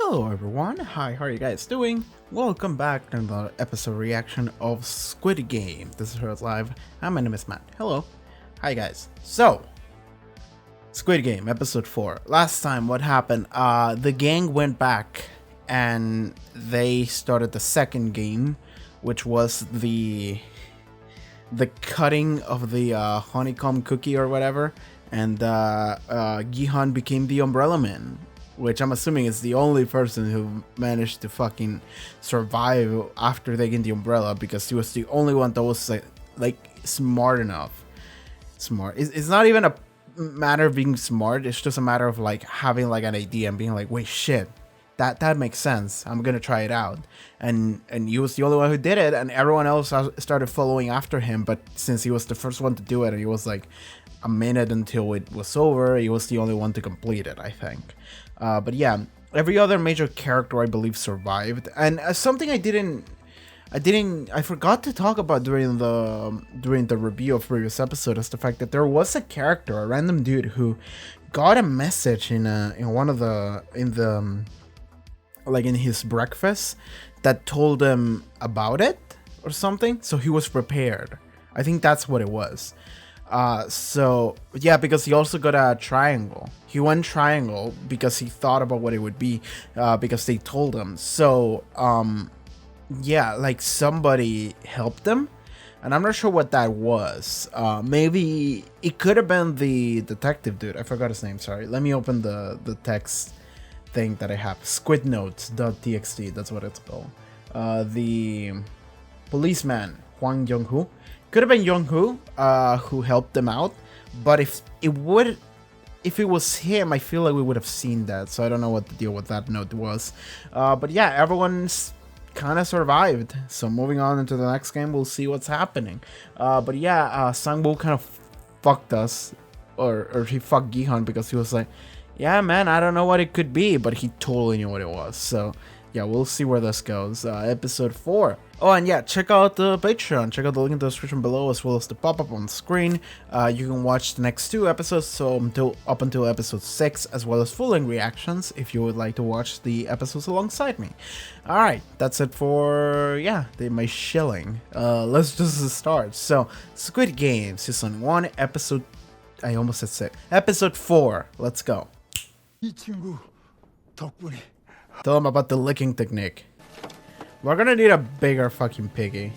Hello everyone, hi, how are you guys doing? Welcome back to another episode reaction of Squid Game. This is Haarute Live, and my name is Matt. Hello. Hi guys. So, Squid Game, episode 4. Last time, what happened? The gang went back and they started the second game, which was the cutting of the honeycomb cookie or whatever, and Gi-hun became the Umbrella Man, which I'm assuming is the only person who managed to fucking survive after taking the umbrella, because he was the only one that was like smart enough. It's not even a matter of being smart, it's just a matter of like having like an idea and being like, wait, shit, that makes sense, I'm gonna try it out. And he was the only one who did it, and everyone else started following after him, but since he was the first one to do it and he was like a minute until it was over, he was the only one to complete it, I think. But yeah, every other major character I believe survived, and something I forgot to talk about during the review of previous episode is the fact that there was a character, a random dude, who got a message in his breakfast that told him about it or something, so he was prepared. I think that's what it was. So yeah, because he also got a triangle. He went triangle because he thought about what it would be, because they told him. So yeah, like somebody helped him, and I'm not sure what that was. Maybe it could have been the detective dude. I forgot his name, sorry. Let me open the text thing that I have. Squidnotes.txt, that's what it's called. The policeman, Hwang Jun-ho. Could have been Jung-ho, who helped them out, but if it was him, I feel like we would have seen that, so I don't know what the deal with that note was. But yeah, everyone's kind of survived, so moving on into the next game, we'll see what's happening. But yeah, Sang-woo kind of fucked us, or he fucked Gi-hun, because he was like, yeah man, I don't know what it could be, but he totally knew what it was. So yeah, we'll see where this goes. Episode 4. Oh, and yeah, check out the Patreon. Check out the link in the description below, as well as the pop-up on the screen. You can watch the next 2 episodes, so up until episode 6, as well as full-length reactions if you would like to watch the episodes alongside me. Alright, that's it for, yeah, my shilling. Let's just start. So, Squid Game, Season 1, Episode... I almost said 6. Episode 4. Let's go. Tell them about the licking technique. We're gonna need a bigger fucking piggy.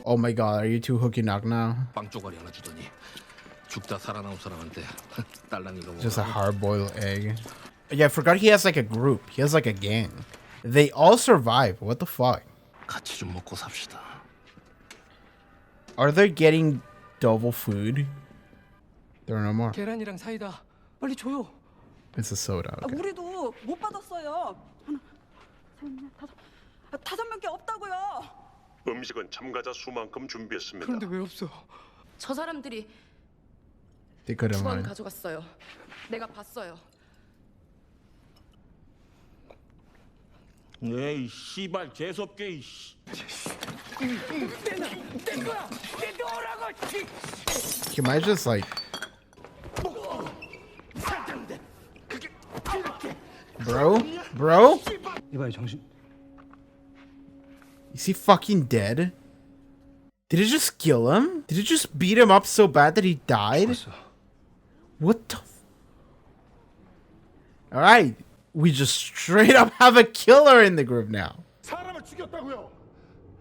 Oh my god, are you too hooky knock now? Just a hard-boiled egg. Yeah, I forgot he has like a group. He has like a gang. They all survive. What the fuck? Are they getting double food? There are no more. It's a soda. Okay. 우리도 못 받았어요. 다섯 명께 없다고요. 음식은 참가자 수만큼 준비했습니다. 그런데 왜 없어? 저 사람들이 They could have 주원 run. 가져갔어요. 내가 봤어요. 에이 씨발 재수없게 이씨. 내 거야. 내 거라고. He might just like. Bro? 이봐요 정신. Is he fucking dead? Did it just kill him? Did it just beat him up so bad that he died? What the Alright, we just straight up have a killer in the group now.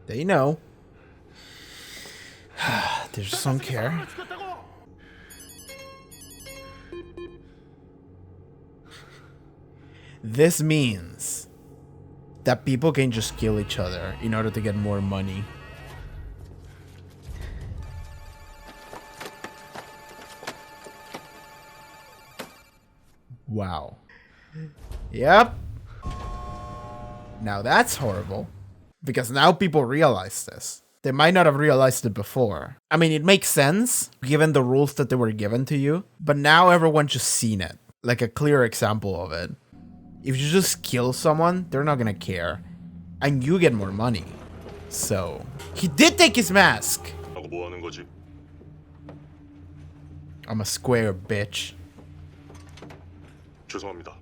They know. They just don't care. This means that people can just kill each other in order to get more money. Wow. Yep. Now that's horrible, because now people realize this. They might not have realized it before. I mean, it makes sense given the rules that they were given to you, but now everyone's just seen it, like a clear example of it. If you just kill someone, they're not gonna care. And you get more money. So, he did take his mask! I'm a square bitch. 죄송합니다.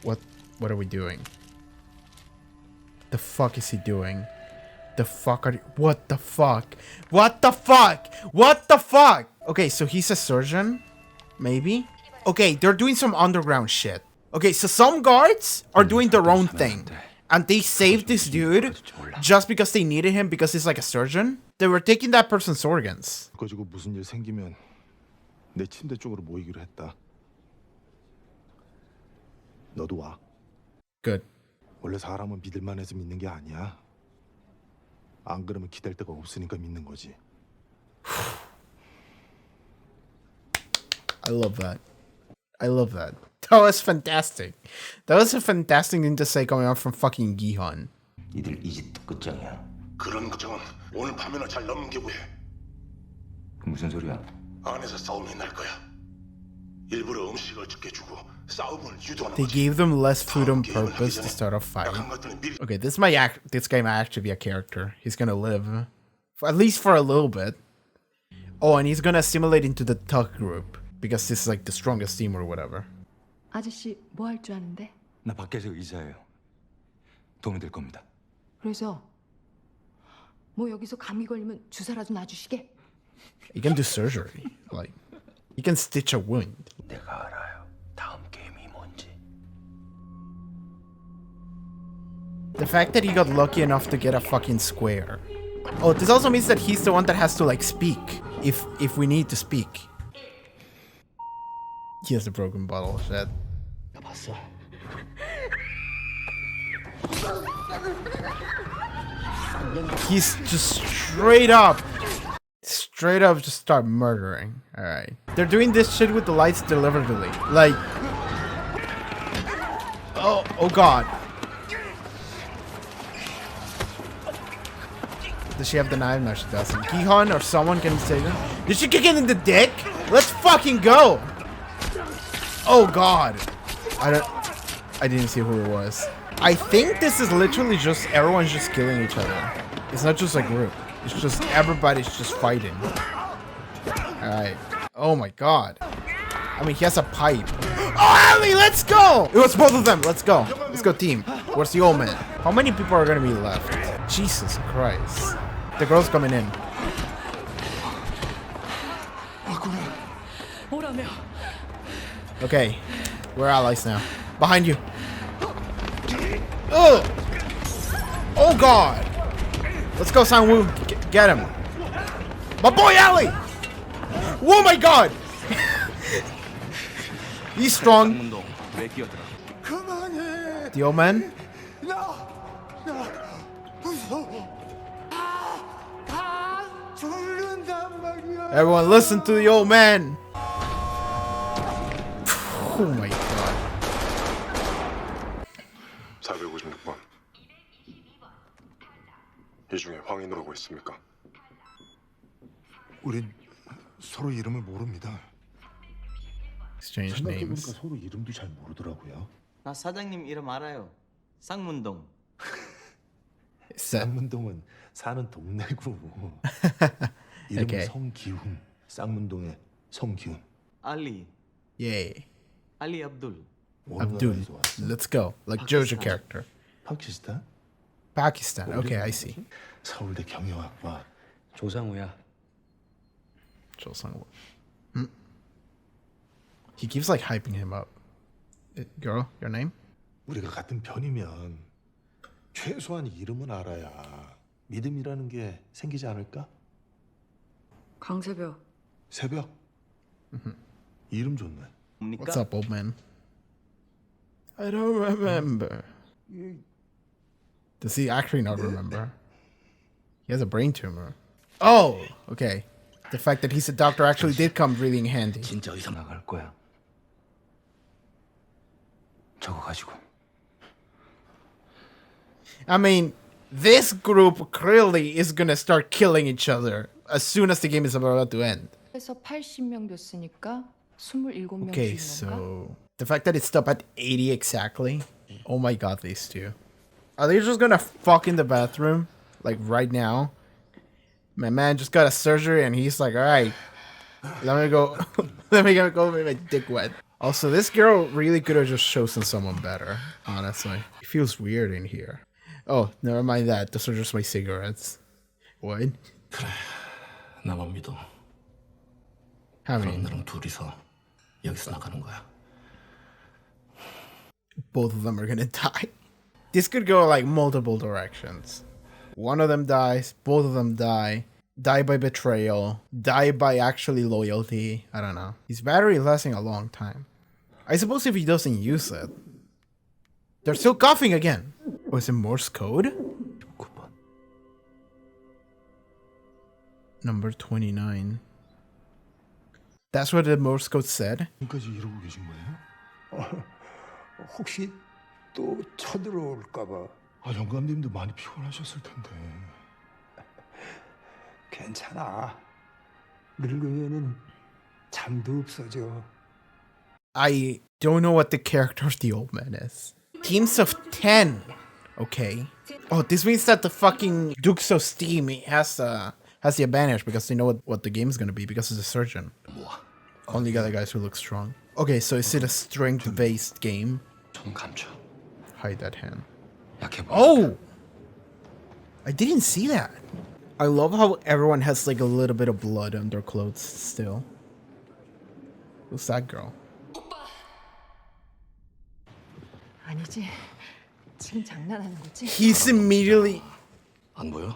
What are we doing? The fuck is he doing? The fuck are you? What the fuck? What the fuck? What the fuck? Okay, so he's a surgeon? Maybe? Okay, they're doing some underground shit. Okay, so some guards are doing their own thing. And they saved this dude just because they needed him because he's like a surgeon. They were taking that person's organs. 가지고 무슨 일 생기면 내 침대 쪽으로 모이기로 했다. 너도 와. Good. 원래 사람은 믿을만해서 믿는 게 아니야. 안 그러면 기댈 데가 없으니까 믿는 거지. I love that. I love that. That was fantastic. That was a fantastic thing to say coming out from fucking Gi-hun. 이들 이 집 끝장이야. 그런 걱정은 오늘 밤에나 잘 넘기고 해. 무슨 소리야? 안에서 싸움이 날 거야. 일부러 음식을 적게 주고 싸움을 유도하는 They 거지. gave them less food on purpose to start a fight. 약한 것들은 미리 Okay, this guy might actually be a character. He's gonna live. At least for a little bit. Oh, and he's gonna assimilate into the tug group. Because this is like the strongest team or whatever. 아저씨 뭐 할 줄 아는데? 나 밖에서 의사예요. 도움이 될 겁니다. 그래서 뭐 여기서 감기 걸리면 주사라도 놔주시게? He can do surgery. Like, he can stitch a wound. 내가 알아요. 다음 게임이 뭔지. The fact that he got lucky enough to get a fucking square. Oh, this also means that he's the one that has to like speak. If we need to speak. He has a broken bottle. Shit. 나 봤어. He's just straight up just start murdering. Alright. They're doing this shit with the lights deliberately. Like, oh god. Does she have the knife? No, she doesn't. Gi-hun or someone can save him. Did she kick it in the dick? Let's fucking go. Oh god. I didn't see who it was. I think this is literally just everyone's just killing each other. It's not just a group. It's just everybody's just fighting. Alright. Oh my god. I mean, he has a pipe. Oh, Ali, let's go! It was both of them. Let's go. Let's go, team. Where's the old man? How many people are gonna be left? Jesus Christ. The girl's coming in. Okay. We're allies now. Behind you. Ugh! Oh god! Let's go, Sang-woo. Get him. My boy Ali! Oh my god! He's strong. The old man? Everyone listen to the old man! Oh my god. 456번. 이 중에 황인으로 오고 있습니까? 우린 서로 이름을 모릅니다. Exchange names. 서로 이름도 잘 모르더라고요. 나 사장님 이름 알아요. 쌍문동. 쌍문동은 사는 동네고. 이름은 Okay. 성기훈. 쌍문동의 성기훈. 알리. Yay. 알리 압둘. Abdul. Let's go. Like Jojo character. 파키스탄? Pakistan. Okay, I see. 서울대 경영학과. 조상우야. Cho Sang-woo. He keeps like hyping him up. Girl, your name? 우리가 같은 편이면 최소한 이름은 알아야 믿음이라는 게 생기지 않을까? 강세벽. 새벽? 이름 좋네. What's up, old man? I don't remember. Does he actually not remember? He has a brain tumor. Oh, okay. The fact that he's a doctor actually did come really in handy. 진짜 의사 나갈 거야. 저거 가지고. I mean, this group clearly is gonna start killing each other as soon as the game is about to end. 그래서 80명 됐으니까 27명 Okay, 죽인 건가? so the fact that it stopped at 80 exactly. Oh my god, these two. Are they just gonna fuck in the bathroom? Like right now? My man just got a surgery and he's like, alright, Let me go. Let me go make my dick wet. Also, this girl really could have just chosen someone better. Honestly, it feels weird in here. Oh, never mind that. Those are just my cigarettes. What? 나만 믿어. I mean, 너랑 둘이서 여기서 나가는 거야. both of them are gonna die. This could go like multiple directions. One of them dies, both of them die. Die by betrayal, die by actually loyalty. I don't know. His battery is lasting a long time. I suppose if he doesn't use it. They're still coughing again. Was it Morse code? Number 29. That's what the Morse code said? 지금까지 이러고 계신 거예요? 혹시 또 쳐들어올까봐. 아, 영감님도 많이 피곤하셨을 텐데. 괜찮아. 늙으면은 잠도 없어져. I don't know what the character of the old man is. Teams of 10. Okay. Oh, this means that the fucking Deok-su's team has the advantage because they know what the game is gonna be because he's a surgeon. Only got the guys who look strong. Okay, so is it a strength-based game? Hide that hand. Oh! I didn't see that. I love how everyone has like a little bit of blood on their clothes still. Who's that girl? 아니지. 지금 장난하는 거지? He's immediately... 안 보여?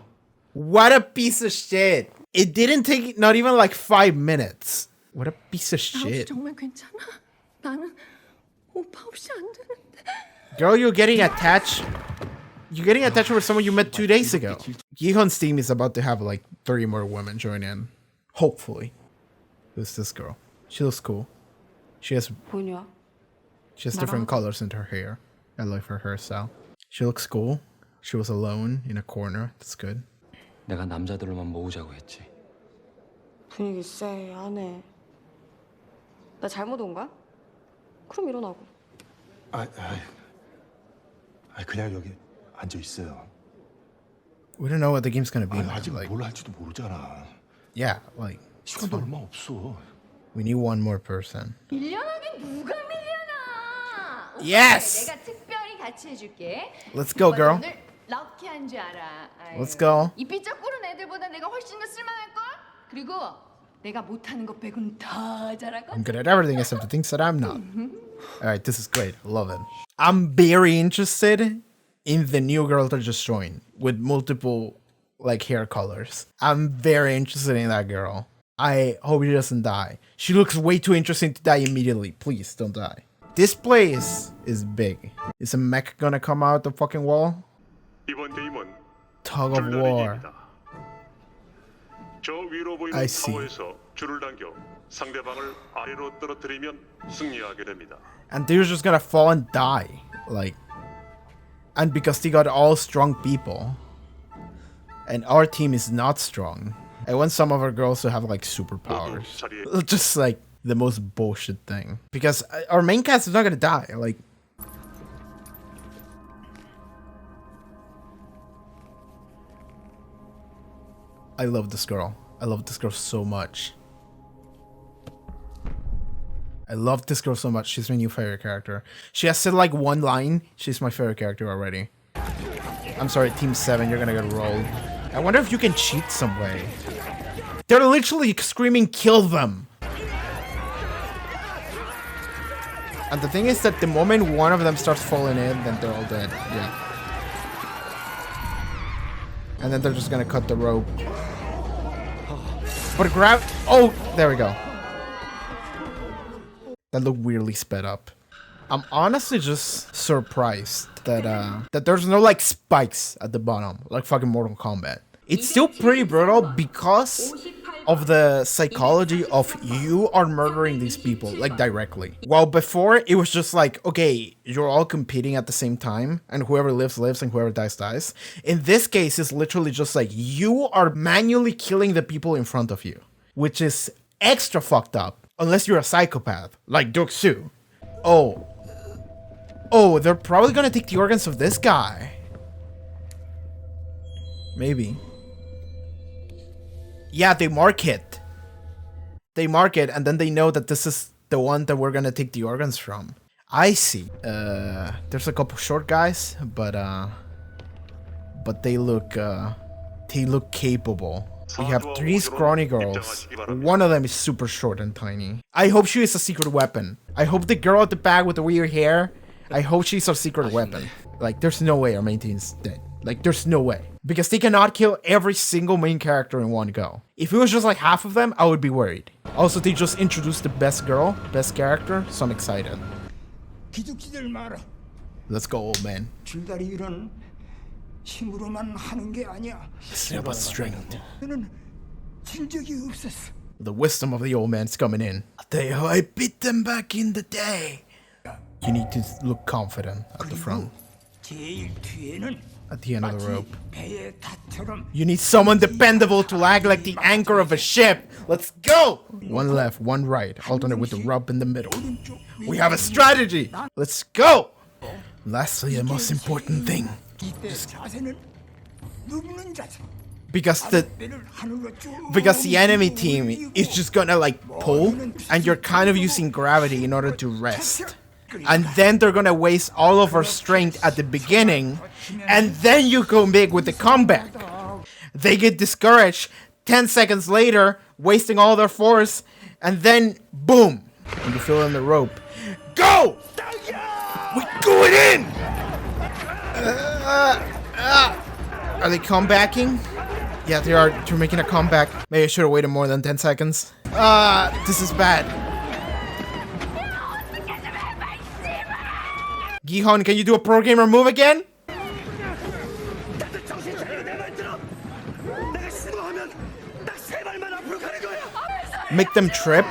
What a piece of shit. It didn't take not even like 5 minutes. What a piece of shit. 정말 괜찮아? 나는 오빠 없이 안 되는데. Girl, you're getting attached. You're getting attached with someone you met 2 days ago. Gi-hun's team is about to have like 30 more women join in. Hopefully. Who's this girl? She looks cool. She has different colors in her hair. I like her hairstyle. She looks cool. She was alone in a corner. That's good. 내가 남자들로만 모으자고 했지. 분위기 쎄, 안 해. 나 잘못 온 거야? 그럼 일어나고. 그냥 여기 앉아 있어요. We don't know what the game's gonna be 아직 like. 뭘 할지도 모르잖아. Yeah, like 시간도 얼마 없어. we need one more person. 밀려나긴 누가 밀려나? Yes! 내가 특별히 같이 해줄게. Let's go, girl. 오늘 럭키한 줄 알아. 아유. Let's go. 이 삐쩍구른 애들보다 내가 훨씬 더 쓸만할걸? 그리고 내가 못하는 것 빼고는 다 잘할 걸? I'm good at everything except the things that I'm not. Alright, this is great. I love it. I'm very interested in the new girl that just joined with multiple like hair colors. I'm very interested in that girl. I hope she doesn't die. She looks way too interesting to die immediately. Please don't die. This place is big. Is a mech gonna come out the fucking wall? 이번 게임은 Tug-of-war. 저 위로 보이는 I see. 타워에서 줄을 당겨 상대방을 아래로 떨어뜨리면 승리하게 됩니다. And they're just gonna fall and die. Like, and because they got all strong people. And our team is not strong. I want some of our girls to have like superpowers. Just like the most bullshit thing. Because our main cast is not gonna die. Like, I love this girl. I love this girl so much. I love this girl so much. She's my new favorite character. She has said like one line. She's my favorite character already. I'm sorry, Team 7, you're gonna get rolled. I wonder if you can cheat some way. They're literally screaming, kill them! And the thing is that the moment one of them starts falling in, then they're all dead. Yeah. And then they're just gonna cut the rope. But grab... Oh! There we go. That looked weirdly sped up. I'm honestly just surprised that that there's no like spikes at the bottom, like fucking Mortal Kombat. It's still pretty brutal because of the psychology of you are murdering these people like directly. While before it was just like, okay, you're all competing at the same time and whoever lives lives and whoever dies dies. In this case, it's literally just like you are manually killing the people in front of you, which is extra fucked up unless you're a psychopath like Deok-su. Oh, they're probably gonna take the organs of this guy. Maybe. Yeah, they mark it. They mark it, and then they know that this is the one that we're gonna take the organs from. I see. There's a couple short guys, but they look capable. We have 3 scrawny girls. One of them is super short and tiny. I hope she is a secret weapon. I hope the girl at the back with the weird hair, I hope she's a secret weapon. Like, there's no way our main team's dead. Like, there's no way. Because they cannot kill every single main character in one go. If it was just like half of them, I would be worried. Also, they just introduced the best girl, best character, so I'm excited. 기죽지들 마라. Let's go, old man. 줄다리 일은 힘으로만 하는 게 아니야. It's about strength. 너는 진 적이 없었어. The wisdom of the old man's coming in. I'll tell you how I beat them back in the day. You need to look confident at the front. 제일 뒤에는 At the end of the rope. 배의 탑처럼 You need someone dependable to act like the anchor of a ship. Let's go! One left, one right. Alternate with the rope in the middle. We have a strategy! Let's go! Lastly, the most important thing. 이때 자세는 누르는 자세. Because the enemy team is just gonna like pull, and you're kind of using gravity in order to rest. And then they're gonna waste all of our strength at the beginning, and then you go big with the comeback. They get discouraged 10 seconds later, wasting all their force, and then boom, and you feel in the rope. Go! We're going in! Are they comebacking? Yeah, they are. They're making a comeback. Maybe I should have waited more than 10 seconds. This is bad. Gi-hun, can you do a pro gamer move again? Make them trip.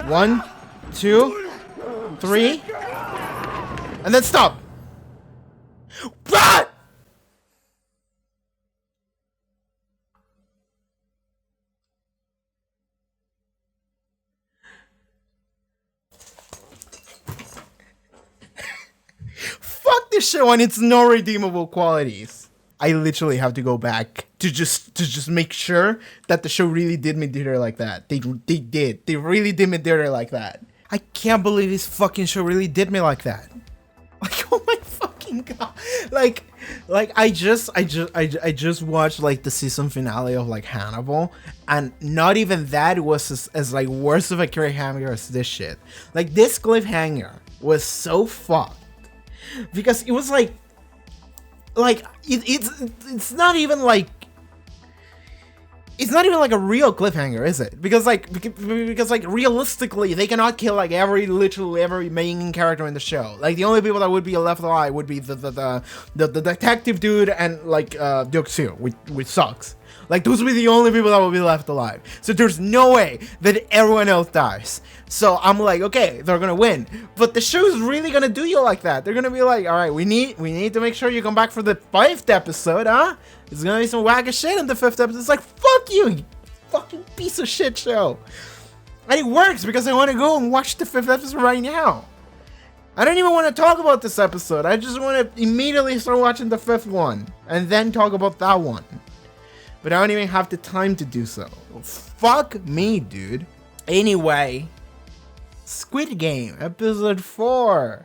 1, 2, 3, and then stop. Run! Fuck this show and its no redeemable qualities. I literally have to go back to just make sure that the show really did me dirty like that. They did. They really did me dirty like that. I can't believe this fucking show really did me like that. Like, oh my fucking god. Like I just watched like the season finale of like Hannibal, and not even that was as like worse of a cliffhanger as this shit. Like, this cliffhanger was so fucked because it was like it's not even like a real cliffhanger, is it? Because like realistically, they cannot kill like literally every main character in the show. Like, the only people that would be left alive would be the detective dude and like Deok-su, which sucks. Like, those would be the only people that will be left alive. So there's no way that everyone else dies. So I'm like, okay, they're gonna win. But the show's really gonna do you like that. They're gonna be like, all right, we need to make sure you come back for the 5th episode, huh? There's gonna be some whack of shit in the 5th episode. It's like, fuck you fucking piece of shit show. And it works because I want to go and watch the 5th episode right now. I don't even want to talk about this episode. I just want to immediately start watching the 5th one and then talk about that one. But I don't even have the time to do so. Fuck me, dude. Anyway, Squid Game, episode 4.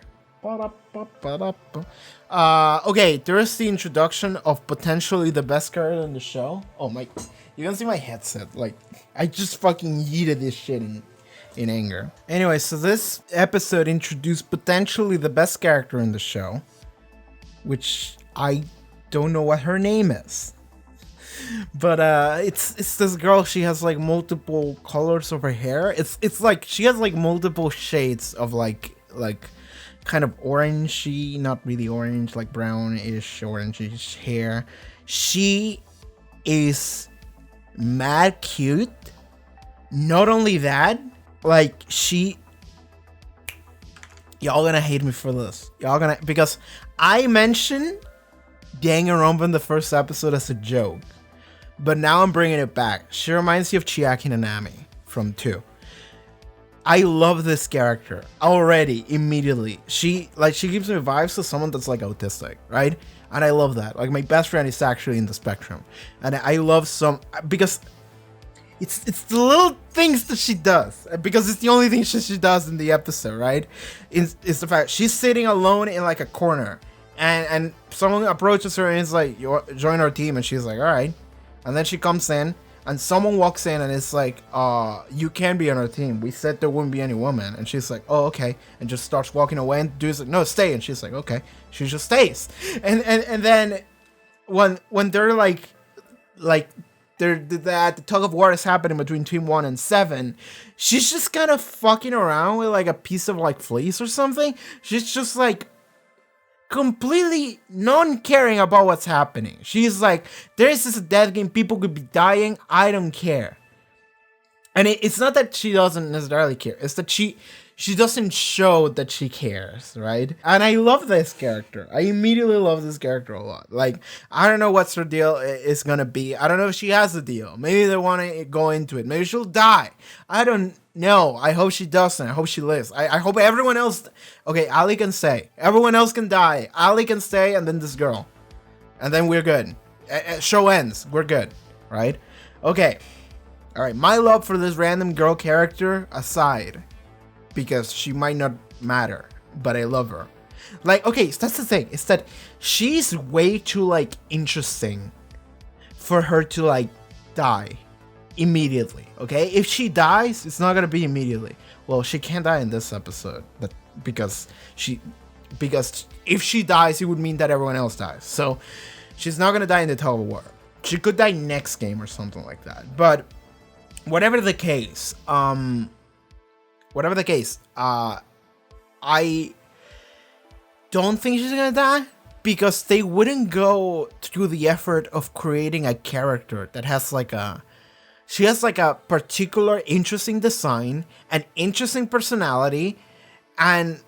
Okay, there is the introduction of potentially the best character in the show. Oh my, you can see my headset. Like, I just fucking yeeted this shit in anger. Anyway, so this episode introduced potentially the best character in the show, which I don't know what her name is. But it's this girl. She has like multiple colors of her hair. It's like she has like multiple shades of like kind of orangey, not really orange, like brownish, orangish hair. She is mad cute. Not only that, like y'all gonna hate me for this. Because I mentioned Danganronpa in the first episode as a joke. But now I'm bringing it back. She reminds me of Chiaki Nanami from 2. I love this character already, immediately. She gives me vibes to someone that's like autistic, right? And I love that. Like, my best friend is actually in the spectrum. And I love some, because it's the little things that she does, because it's the only thing she does in the episode, right? It's the fact she's sitting alone in like a corner, and someone approaches her and is like, join our team, and she's like, all right. And then she comes in, and someone walks in and it's like, you can be on our team. We said there wouldn't be any woman. And she's like, oh, okay. And just starts walking away, and dude's like, no, stay. And she's like, okay. She just stays. And then when they're like the tug of war is happening between Team 1 and 7, she's just kind of fucking around with like a piece of like fleece or something. She's just like completely non-caring about what's happening. She's like, this is a death game, people could be dying, I don't care. And it's not that she doesn't necessarily care, it's that she doesn't show that she cares, right? And I love this character. I immediately love this character a lot. Like, I don't know what's her deal is gonna be. I don't know if she has a deal. Maybe they want to go into it. Maybe she'll die. I don't know. I hope she doesn't. I hope she lives. I hope everyone else... Okay, Ali can stay. Everyone else can die. Ali can stay, and then this girl. And then we're good. Show ends. We're good, right? Okay. All right, my love for this random girl character aside, because she might not matter, but I love her. Like, okay, so that's the thing. It's that she's way too, like, interesting for her to, like, die immediately, okay? If she dies, it's not gonna be immediately. Well, she can't die in this episode, but because if she dies, it would mean that everyone else dies. So she's not gonna die in the tug-of-war. She could die next game or something like that. But whatever the case, I don't think she's gonna die, because they wouldn't go through the effort of creating a character that has like she has like a particular interesting design, an interesting personality, and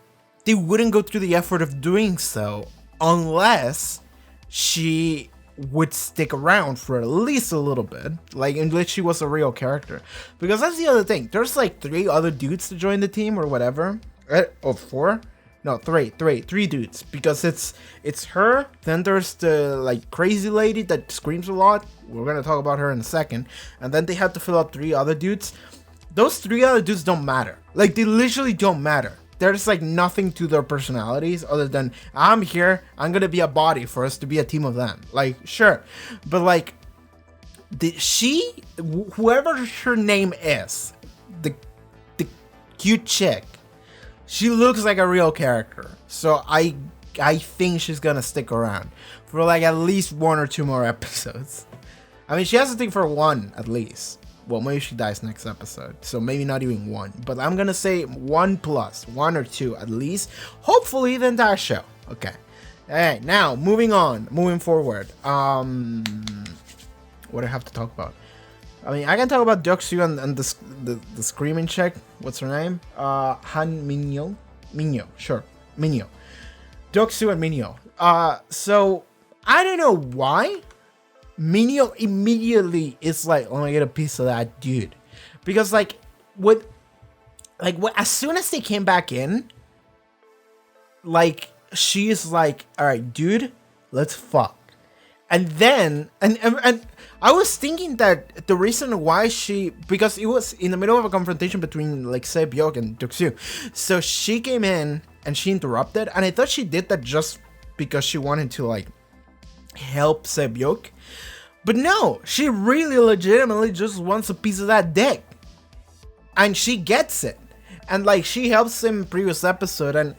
they wouldn't go through the effort of doing so unless she would stick around for at least a little bit, like unless she was a real character. Because that's the other thing, there's like 3 other dudes to join the team or whatever, or 4, no, 3 dudes, because it's her, then there's the like crazy lady that screams a lot, we're gonna talk about her in a second, and then they have to fill out 3 other dudes. Those 3 other dudes don't matter, like they literally don't matter. There's like nothing to their personalities other than, I'm here, I'm gonna be a body for us to be a team of them. Like, sure, but like whoever her name is, the cute chick, she looks like a real character. So I think she's gonna stick around for like at least 1 or 2 more episodes. I mean, she has to think for 1 at least. Well, maybe she dies next episode, so maybe not even 1. But I'm gonna say 1 plus, 1 or 2 at least. Hopefully the entire show. Okay. Alright, now moving forward. What do I have to talk about? I mean, I can talk about Deok-su and the screaming chick. What's her name? Mi-nyeo? Mi-nyeo, sure. Mi-nyeo. Deok-su and Mi-nyeo. So I don't know why Mi-nyeo immediately is like, let me get a piece of that dude. Because like as soon as they came back in, like she's like, all right, dude, let's fuck. And then and I was thinking that the reason why because it was in the middle of a confrontation between like Sae-byeok and Deok-su, so she came in and she interrupted, and I thought she did that just because she wanted to like help Sae-byeok, but no, she really legitimately just wants a piece of that dick, and she gets it, and like she helps him in previous episode, and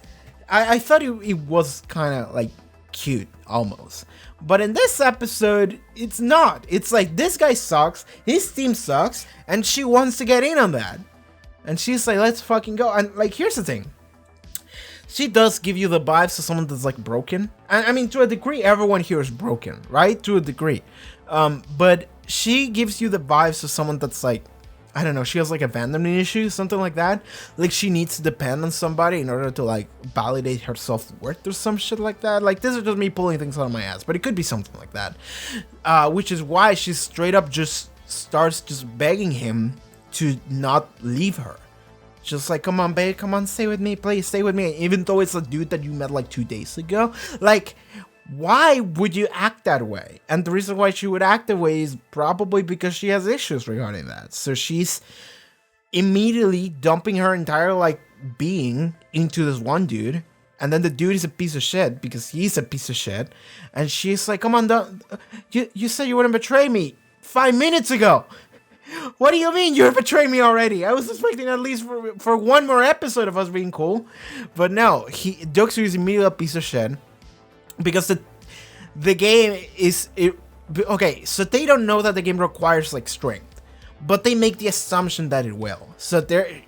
I thought it was kind of like cute almost. But in this episode, it's not. It's like, this guy sucks, his team sucks, and she wants to get in on that. And she's like, let's fucking go. And like, here's the thing. She does give you the vibes of someone that's like broken. And I mean, to a degree, everyone here is broken, right? To a degree. But she gives you the vibes of someone that's like, I don't know, she has like abandonment issues, something like that. Like she needs to depend on somebody in order to like validate her self-worth or some shit like that. Like, this is just me pulling things out of my ass, but it could be something like that. Which is why she straight up just starts just begging him to not leave her. Just like, come on, babe, come on, stay with me, please, stay with me. Even though it's a dude that you met like 2 days ago. Like, Why would you act that way? And the reason why she would act that way is probably because she has issues regarding that. So she's immediately dumping her entire like being into this one dude, and then the dude is a piece of shit because he's a piece of shit, and she's like, come on, you said you wouldn't betray me 5 minutes ago. What do you mean you're betraying me already? I was expecting at least for one more episode of us being cool, but no, Deok-su is immediately a piece of shit because the game is okay. So they don't know that the game requires like strength, but they make the assumption that it will. So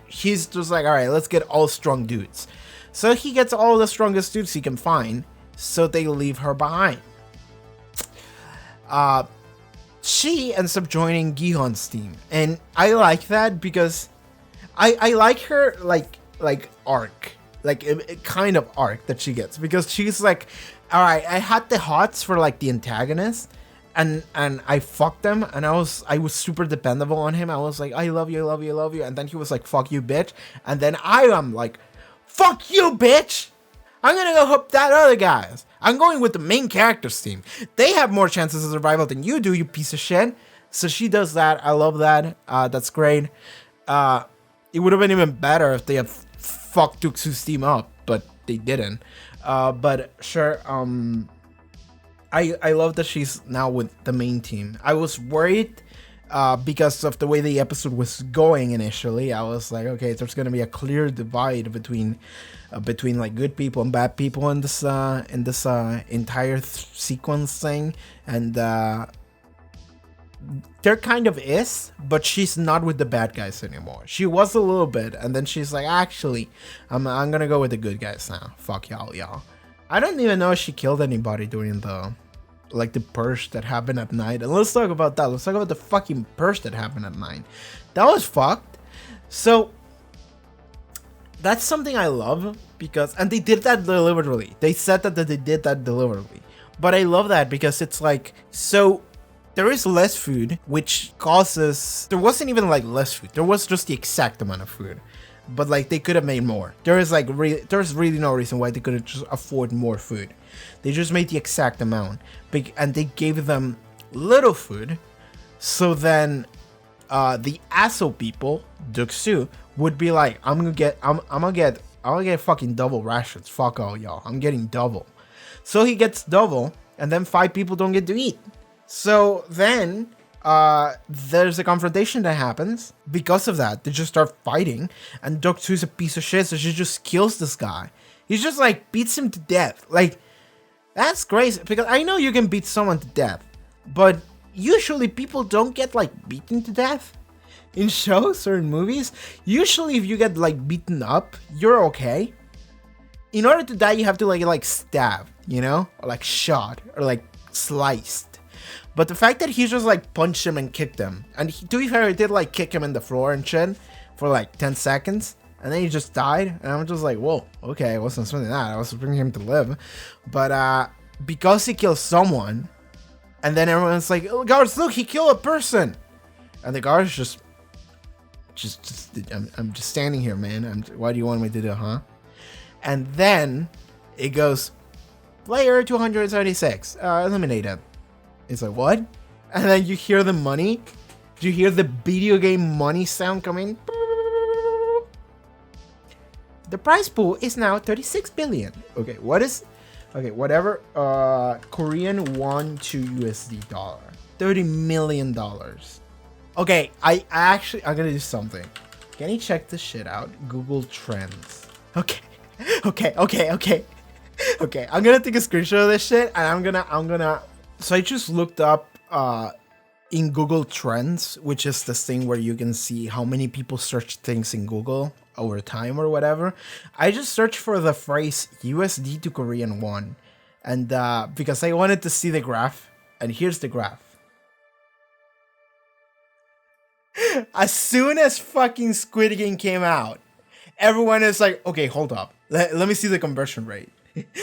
he's just like, all right, let's get all strong dudes. So he gets all the strongest dudes he can find. So they leave her behind. She ends up joining Gi-hun's team, and I like that because I like her like arc, like a kind of arc that she gets, because she's like, all right, I had the hots for like the antagonist, and I fucked them, and I was super dependable on him. I was like, I love you, I love you, I love you, and then he was like, fuck you, bitch, and then I am like, fuck you, bitch. I'm gonna go help that other guys. I'm going with the main characters team. They have more chances of survival than you do, you piece of shit. So she does that. I love that. That's great. It would have been even better if they had fucked Deok-su's team up, but they didn't. But sure. I love that she's now with the main team. I was worried because of the way the episode was going initially. I was like, okay, there's gonna be a clear divide between like good people and bad people in this entire sequence thing, and there kind of is, but she's not with the bad guys anymore. She was a little bit, and then she's like, actually, I'm gonna go with the good guys now. Fuck y'all. I don't even know if she killed anybody during the purge that happened at night. And let's talk about that. Let's talk about the fucking purge that happened at night. That was fucked. So that's something I love, because, and they did that deliberately. They said that they did that deliberately. But I love that because it's like, so there is less food, which causes, there wasn't even like less food. There was just the exact amount of food. But like they could have made more. There's really no reason why they couldn't just afford more food. They just made the exact amount, and they gave them little food. So then, the asshole people, Deok-su, would be like, I'm gonna get fucking double rations. Fuck all y'all. I'm getting double. So he gets double, and then 5 people don't get to eat. So then, there's a confrontation that happens. Because of that, they just start fighting, and Deok-su's a piece of shit, so she just kills this guy. He just like beats him to death. Like, that's crazy, because I know you can beat someone to death, but usually people don't get like beaten to death in shows or in movies. Usually if you get like beaten up, you're okay. In order to die, you have to like stabbed, you know, or like shot, or like sliced. But the fact that he just like punched him and kicked him, and to be fair, he did like kick him in the floor and shit for like 10 seconds, and then he just died, and I'm just like, whoa, okay, I wasn't expecting that. I was expecting him to live. But because he killed someone, and then everyone's like, oh, guards, look, he killed a person, and the guards just I'm just standing here, man. Why do you want me to do, huh? And then it goes, player 276, eliminated. It's like, what? And then you hear the money. You hear the video game money sound coming. The prize pool is now 36 billion. Okay, what is... Okay, whatever. Korean won to USD dollar. $30 million. Okay, I'm gonna do something. Can you check this shit out? Google Trends. Okay. Okay, I'm gonna take a screenshot of this shit, and I'm gonna... So I just looked up in Google Trends, which is this thing where you can see how many people search things in Google over time or whatever. I just searched for the phrase USD to Korean won, and because I wanted to see the graph, and here's the graph. As soon as fucking Squid Game came out, everyone is like, okay, hold up. Let me see the conversion rate.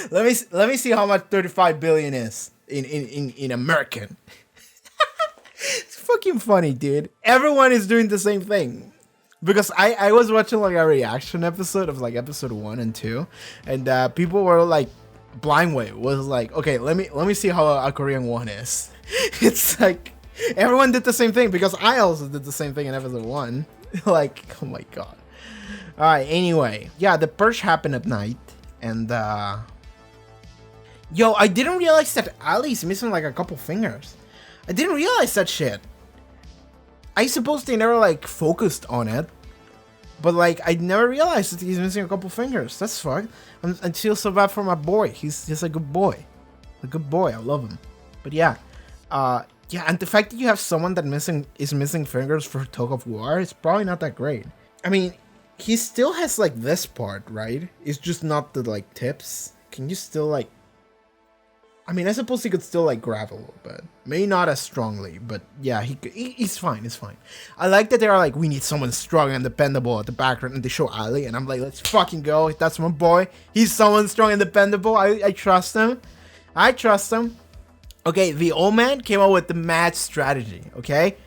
let me see how much 35 billion is in American. It's fucking funny, dude. Everyone is doing the same thing. Because I was watching like a reaction episode of like episode 1 and 2, and people were like blind way was like, okay, let me see how a Korean one is. It's like everyone did the same thing because I also did the same thing in episode 1. Like, oh my god. All right, anyway, yeah, the purge happened at night, and yo, I didn't realize that Ali's missing like a couple fingers. I didn't realize that shit. I suppose they never like focused on it, but like I never realized that he's missing a couple fingers. That's fucked. I feel so bad for my boy. He's just a good boy, I love him. But yeah, yeah, and the fact that you have someone that is missing fingers for tug-of-war is probably not that great. I mean, he still has like this part, right? It's just not the like tips. Can you still like? I mean, I suppose he could still like grab a little bit. Maybe not as strongly, but yeah, he's fine. It's fine. I like that they're like, we need someone strong and dependable at the background, and they show Ali, and I'm like, let's fucking go. That's my boy. He's someone strong and dependable. I trust him. I trust him. Okay, the old man came up with the mad strategy. Okay,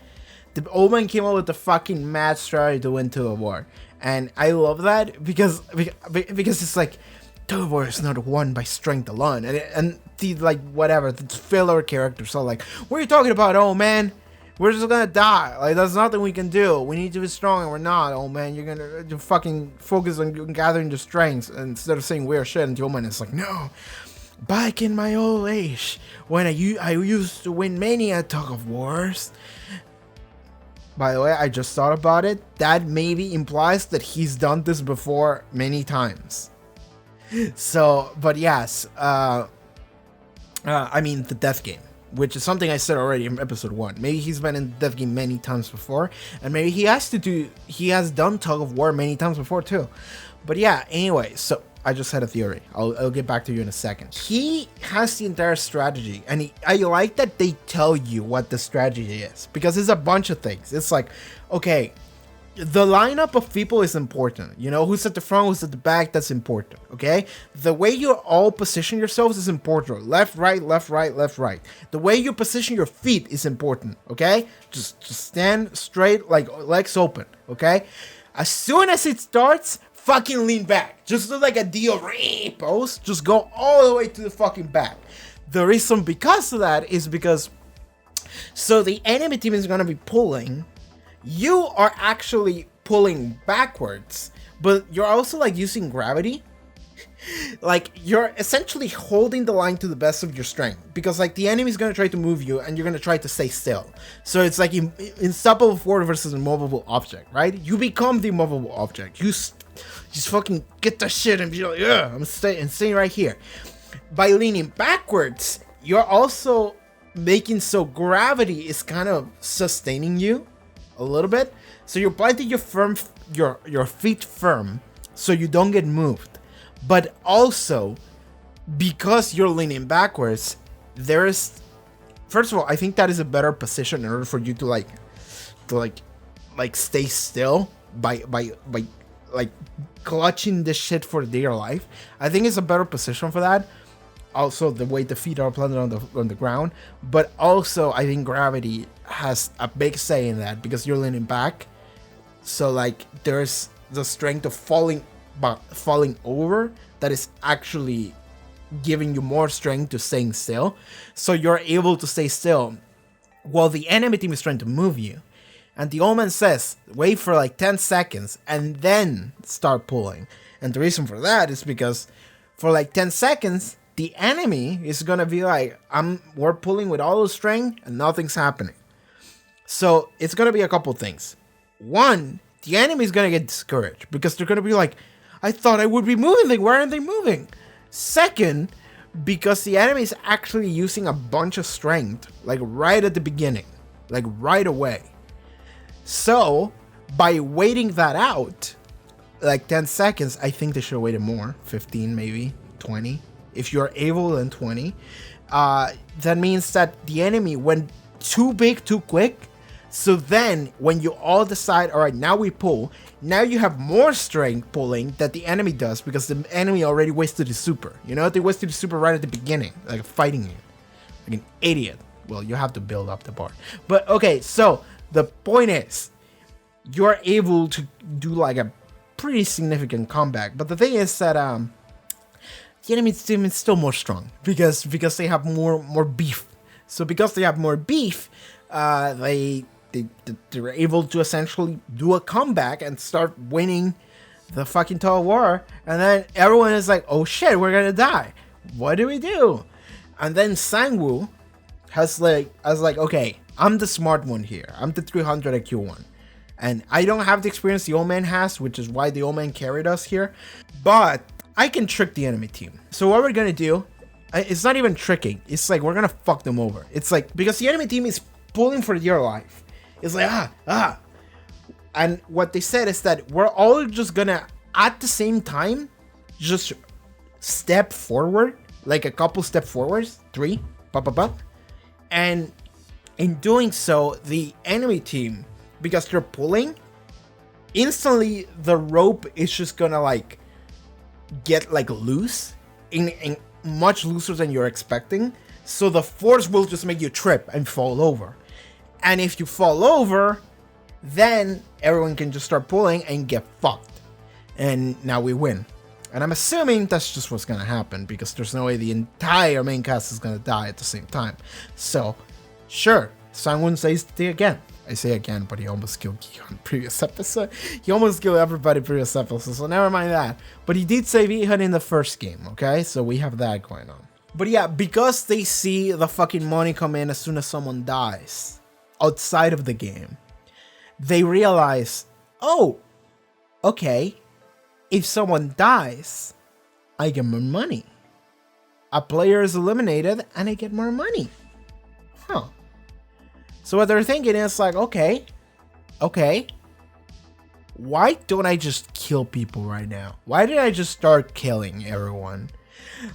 the old man came up with the fucking mad strategy to win tug-of-war, and I love that because it's like, tug-of-war is not won by strength alone, and the like whatever the filler characters are like, what are you talking about, old man? We're just gonna die. Like, there's nothing we can do. We need to be strong, and we're not, old man. You're fucking focus on gathering the strengths instead of saying weird shit. And the old man is like, no. Back in my old age, when I used to win many a tug-of-wars. By the way, I just thought about it. That maybe implies that he's done this before many times. So, but yes, I mean the death game, which is something I said already in episode 1. Maybe he's been in death game many times before, and maybe he has done tug-of-war many times before too. But yeah, anyway, so I just had a theory. I'll get back to you in a second. He has the entire strategy, and I like that they tell you what the strategy is, because it's a bunch of things. It's like, okay, the lineup of people is important. You know, who's at the front, who's at the back, that's important, okay? The way you all position yourselves is important. Left, right, left, right, left, right. The way you position your feet is important, okay? Just stand straight, like legs open, okay? As soon as it starts, fucking lean back. Just do like a DOR pose. Just go all the way to the fucking back. The reason because of that is because, so the enemy team is gonna be pulling. You are actually pulling backwards, but you're also like using gravity. Like, you're essentially holding the line to the best of your strength, because like the enemy is going to try to move you and you're going to try to stay still. So it's like unstoppable force versus immovable object, right? You become the immovable object. You just fucking get the shit and be like, yeah, I'm staying right here. By leaning backwards, you're also making so gravity is kind of sustaining you a little bit. So you're planting your feet firm so you don't get moved. But also, because you're leaning backwards, there's, first of all, I think that is a better position in order for you to like stay still by like clutching this shit for dear life. I think it's a better position for that. Also, the way the feet are planted on the ground, but also I think gravity has a big say in that, because you're leaning back. So like there's the strength of falling over that is actually giving you more strength to staying still. So you're able to stay still while the enemy team is trying to move you. And the old man says, wait for like 10 seconds and then start pulling. And the reason for that is because for like 10 seconds, the enemy is gonna be like, we're pulling with all the strength and nothing's happening. So it's gonna be a couple things. One, the enemy is gonna get discouraged because they're gonna be like, I thought I would be moving, like why aren't they moving? Second, because the enemy is actually using a bunch of strength, like right at the beginning, like right away. So by waiting that out, like 10 seconds, I think they should have waited more, 15 maybe, 20. If you're able, then 20. That means that the enemy went too big, too quick. So then when you all decide, all right, now we pull, now you have more strength pulling that the enemy does, because the enemy already wasted his super. You know, they wasted his super right at the beginning, like fighting you, like an idiot. Well, you have to build up the bar. But okay, so the point is, you're able to do like a pretty significant comeback. But the thing is that the enemy team is still more strong because they have more beef. So because they have more beef, they're able to essentially do a comeback and start winning the fucking tug-of-war. And then everyone is like, oh shit, we're gonna die. What do we do? And then Sang-woo has like, okay, I'm the smart one here. I'm the 300 IQ one. And I don't have the experience the old man has, which is why the old man carried us here. But I can trick the enemy team. So what we're gonna do, it's not even tricking. It's like, we're gonna fuck them over. It's like, because the enemy team is pulling for your life. It's like, And what they said is that we're all just gonna, at the same time, just step forward, like a couple step forwards, 3, and in doing so, the enemy team, because they're pulling, instantly the rope is just gonna like get like loose, in much looser than you're expecting. So the force will just make you trip and fall over. And if you fall over, then everyone can just start pulling and get fucked. And now we win. And I'm assuming that's just what's gonna happen, because there's no way the entire main cast is gonna die at the same time. So, sure, Sang-woo says it again. I say again, but he almost killed Gi-hun previous episode. He almost killed everybody previous episode, so never mind that. But he did save Gi-hun in the first game, okay? So we have that going on. But yeah, because they see the fucking money come in as soon as someone dies outside of the game, they realize, oh, okay, if someone dies, I get more money. A player is eliminated and I get more money. Huh. So what they're thinking is like, okay, why don't I just kill people right now? Why did I just start killing everyone?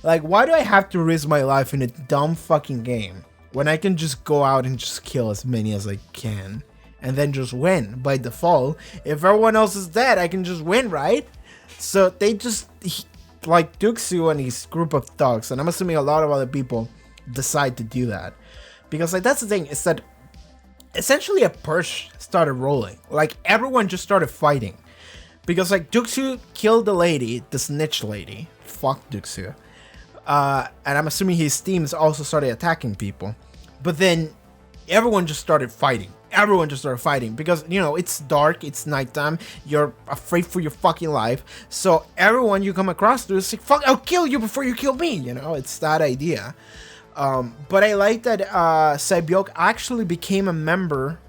Like, why do I have to risk my life in a dumb fucking game when I can just go out and just kill as many as I can and then just win by default? If everyone else is dead, I can just win, right? So they just, like Deok-su and his group of thugs, and I'm assuming a lot of other people decide to do that. Because like, that's the thing, is that essentially a purge started rolling. Like, everyone just started fighting. Because like, Deok-su killed the lady, the snitch lady. Fuck Deok-su. And I'm assuming his teams also started attacking people. But then everyone just started fighting. Everyone just started fighting because, you know, it's dark, it's nighttime, you're afraid for your fucking life. So everyone you come across to is like, fuck, I'll kill you before you kill me, you know, it's that idea. But I like that Sae-byeok actually became a member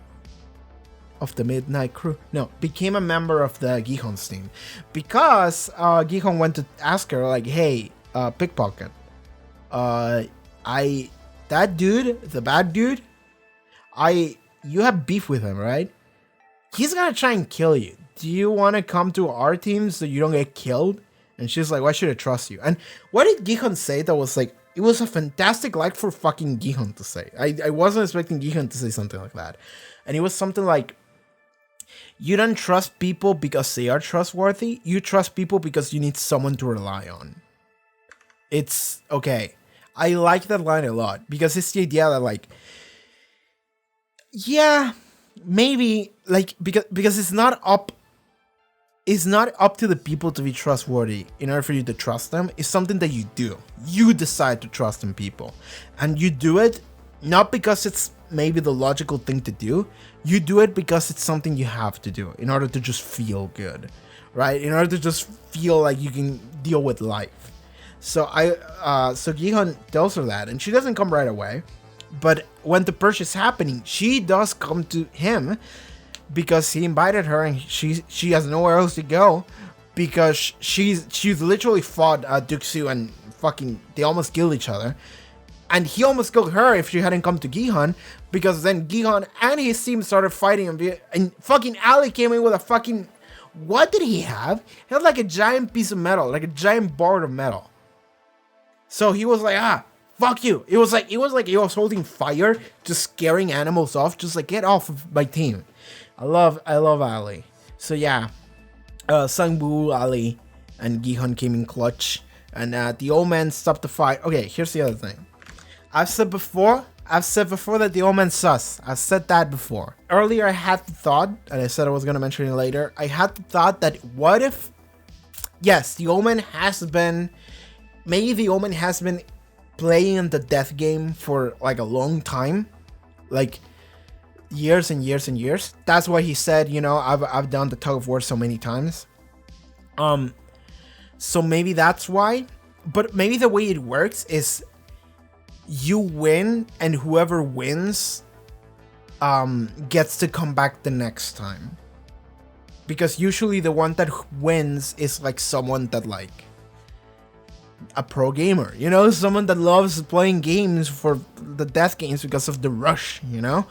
of the Midnight Crew. No, became a member of the Gi-hun's team. Because Gi-hun went to ask her, like, hey, pickpocket, that dude, the bad dude, you have beef with him, right? He's gonna try and kill you. Do you want to come to our team so you don't get killed? And she's like, why should I trust you? And what did Gi-hun say that was like, it was a fantastic like for fucking Gi-hun to say. I wasn't expecting Gi-hun to say something like that. And it was something like, you don't trust people because they are trustworthy. You trust people because you need someone to rely on. It's okay. I like that line a lot because it's the idea that like, yeah, maybe like because it's not up to the people to be trustworthy in order for you to trust them. It's something that you do. You decide to trust in people, and you do it not because it's maybe the logical thing to do. You do it because it's something you have to do in order to just feel good, right? In order to just feel like you can deal with life. So so Gi-hun tells her that, and she doesn't come right away. But when the purge is happening, she does come to him because he invited her, and she has nowhere else to go because she's literally fought Deok-su and fucking they almost killed each other, and he almost killed her if she hadn't come to Gi-hun, because then Gi-hun and his team started fighting and fucking Ali came in with a fucking, what did he have? He had like a giant piece of metal, like a giant board of metal. So he was like, fuck you. It was like he was holding fire, just scaring animals off, just like, get off of my team. I love Ali. So yeah, Sang-woo, Ali, and Gi-hun came in clutch, and the old man stopped the fight. Okay, here's the other thing. I've said before that the old man's sus. I've said that before. Earlier I had the thought, and I said I was gonna mention it later, I had the thought that what if, yes, the old man has been maybe the Omen has been playing the death game for like a long time, like years and years and years. That's why he said, you know, I've done the tug-of-war so many times. So maybe that's why. But maybe the way it works is you win, and whoever wins gets to come back the next time. Because usually the one that wins is like someone that like a pro gamer, you know, someone that loves playing games for the death games because of the rush, you know,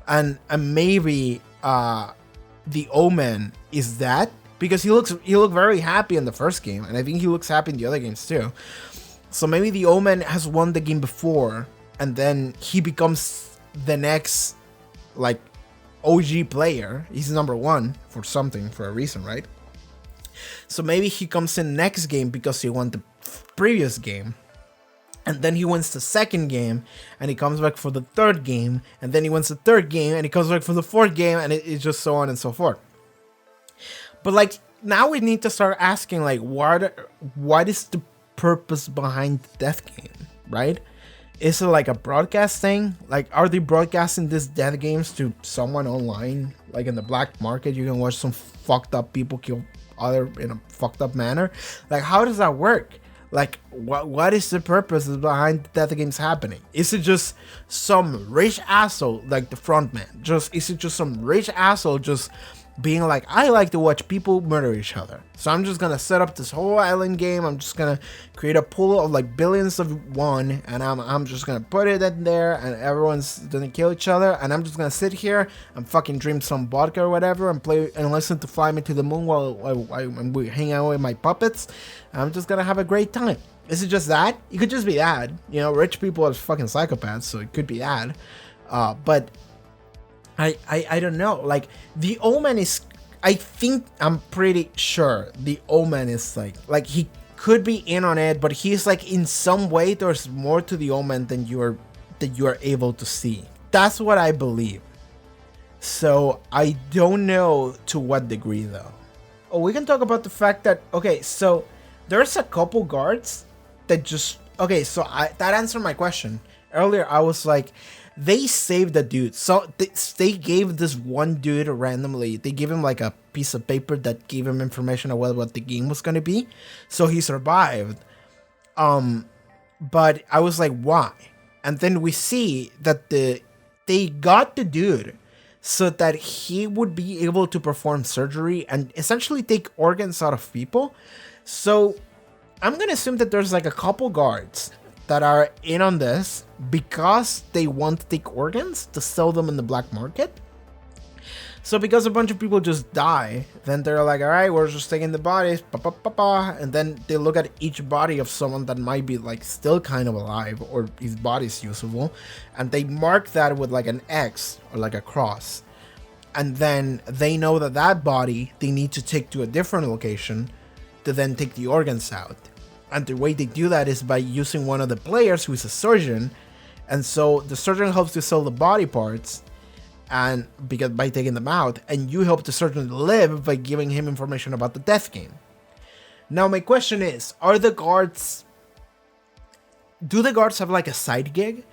and maybe the Omen is that, because he looked very happy in the first game, and I think he looks happy in the other games too. So maybe the Omen has won the game before, and then he becomes the next like OG player. He's number one for something, for a reason, right? So maybe he comes in next game because he won the previous game, and then he wins the second game, and he comes back for the third game, and then he wins the third game, and he comes back for the fourth game, and it's just so on and so forth. But like, now we need to start asking, like, what is the purpose behind the death game, right? Is it like a broadcast thing? Like, are they broadcasting these death games to someone online, like in the black market? You can watch some fucked up people kill other in a fucked up manner. Like, how does that work? Like, what is the purpose behind the death games happening? Is it just some rich asshole, like the frontman? Is it just some rich asshole just being like, I like to watch people murder each other, so I'm just gonna set up this whole island game. I'm just gonna create a pool of like billions of won, and I'm just gonna put it in there, and everyone's gonna kill each other, and I'm just gonna sit here and fucking drink some vodka or whatever, and play and listen to Fly Me to the Moon while we hang out with my puppets. I'm just gonna have a great time. Is it just that? It could just be that, you know, rich people are fucking psychopaths, so it could be that. But I don't know. Like, the Omen is, I'm pretty sure the Omen is like he could be in on it, but he's like, in some way there's more to the Omen than you are able to see. That's what I believe. So I don't know to what degree though. Oh, we can talk about the fact that, okay, so there's a couple guards that just, okay, so that answered my question. Earlier I was like, they saved the dude. So they gave this one dude randomly, they gave him like a piece of paper that gave him information about what the game was going to be. So he survived. But I was like, why? And then we see that they got the dude so that he would be able to perform surgery and essentially take organs out of people. So I'm going to assume that there's like a couple guards that are in on this because they want to take organs to sell them in the black market. So because a bunch of people just die, then they're like, all right, we're just taking the bodies, and then they look at each body of someone that might be like still kind of alive or his body's usable, and they mark that with like an X or like a cross. And then they know that that body they need to take to a different location to then take the organs out. And the way they do that is by using one of the players who is a surgeon. And so the surgeon helps to sell the body parts, and because by taking them out, and you help the surgeon live by giving him information about the death game. Now my question is, do the guards have like a side gig,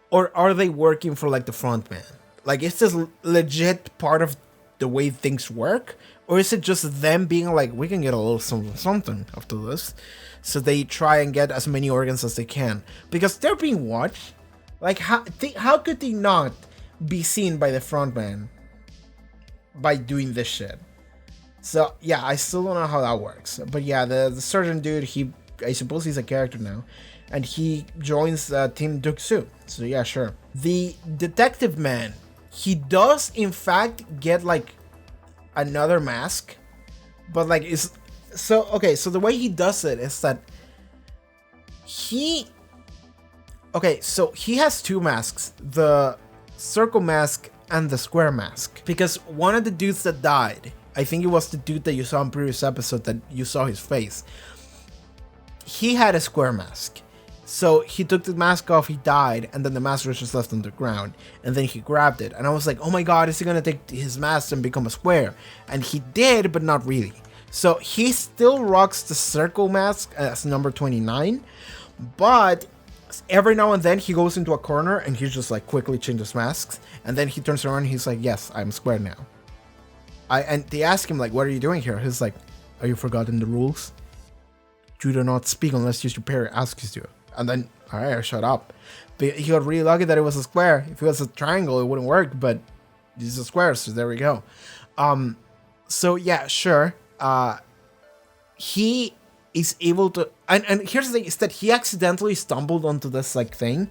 or are they working for like the front man? Like, is this legit part of the way things work, or is it just them being like, we can get a little something after this? So they try and get as many organs as they can because they're being watched. Like, how could they not be seen by the front man by doing this shit? So yeah, I still don't know how that works. But yeah, the surgeon dude, I suppose he's a character now, and he joins Team Deok-su. So yeah, sure. The detective man, he does in fact get like another mask, but like so the way he does it is that he has two masks, the circle mask and the square mask, because one of the dudes that died, I think it was the dude that you saw in previous episode that you saw his face, he had a square mask. So he took the mask off, he died, and then the mask was just left on the ground, and then he grabbed it, and I was like, oh my god, is he gonna take his mask and become a square? And he did, but not really. So he still rocks the circle mask as number 29, but every now and then he goes into a corner and he just like quickly changes masks, and then he turns around and he's like, yes, I'm Square now. And they ask him like, what are you doing here? He's like, are you forgotten the rules? You do not speak unless your superior asks you to. And then, all right, I shut up. But he got really lucky that it was a square. If it was a triangle, it wouldn't work, but it's a square, so there we go. So yeah, sure. He is able to, and here's the thing, is that he accidentally stumbled onto this like thing.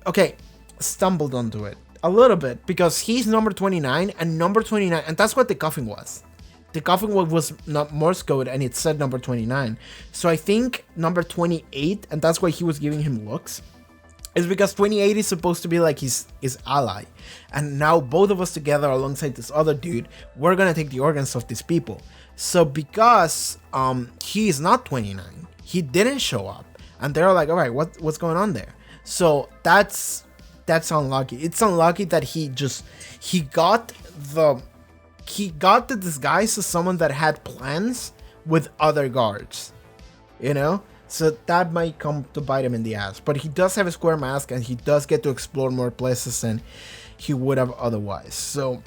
Okay, stumbled onto it a little bit because he's number 29, and number 29, and that's what the coffin was. The coffin was not Morse code, and it said number 29. So I think number 28, and that's why he was giving him looks, is because 28 is supposed to be like his ally. And now both of us together alongside this other dude, we're gonna take the organs of these people. So because he is not 29, he didn't show up, and they're like, all right, what's going on there? So that's unlucky. It's unlucky that he got the disguise as someone that had plans with other guards, you know? So that might come to bite him in the ass. But he does have a square mask, and he does get to explore more places than he would have otherwise. So,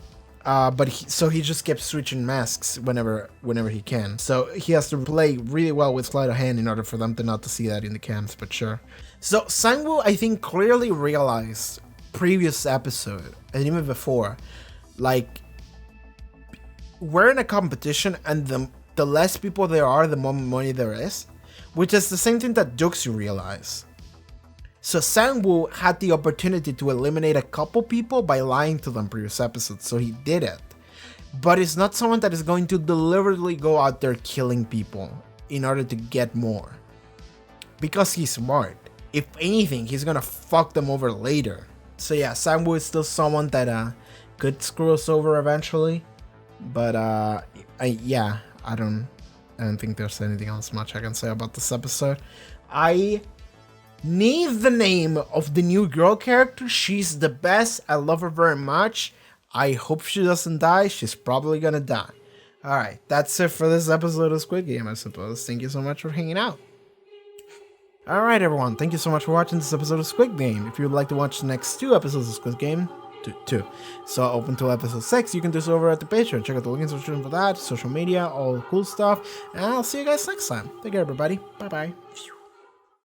so he just kept switching masks whenever he can. So he has to play really well with sleight of hand in order for them to not to see that in the cams, but sure. So Sang-woo, I think, clearly realized previous episode, and even before, like, we're in a competition, and the less people there are, the more money there is, which is the same thing that Deok-su realized. So Sang-woo had the opportunity to eliminate a couple people by lying to them previous episodes, so he did it. But it's not someone that is going to deliberately go out there killing people in order to get more, because he's smart. If anything, he's gonna fuck them over later. So yeah, Sang-woo is still someone that could screw us over eventually. But yeah, I don't think there's anything else much I can say about this episode. I need the name of the new girl character. She's the best. I love her very much. I hope she doesn't die. She's probably gonna die. Alright, that's it for this episode of Squid Game, I suppose. Thank you so much for hanging out. Alright everyone, thank you so much for watching this episode of Squid Game. If you would like to watch the next 2 episodes of Squid Game, so open to episode 6, you can do so over at the Patreon. Check out the link in the description for that, social media, all cool stuff, and I'll see you guys next time. Take care everybody, bye bye.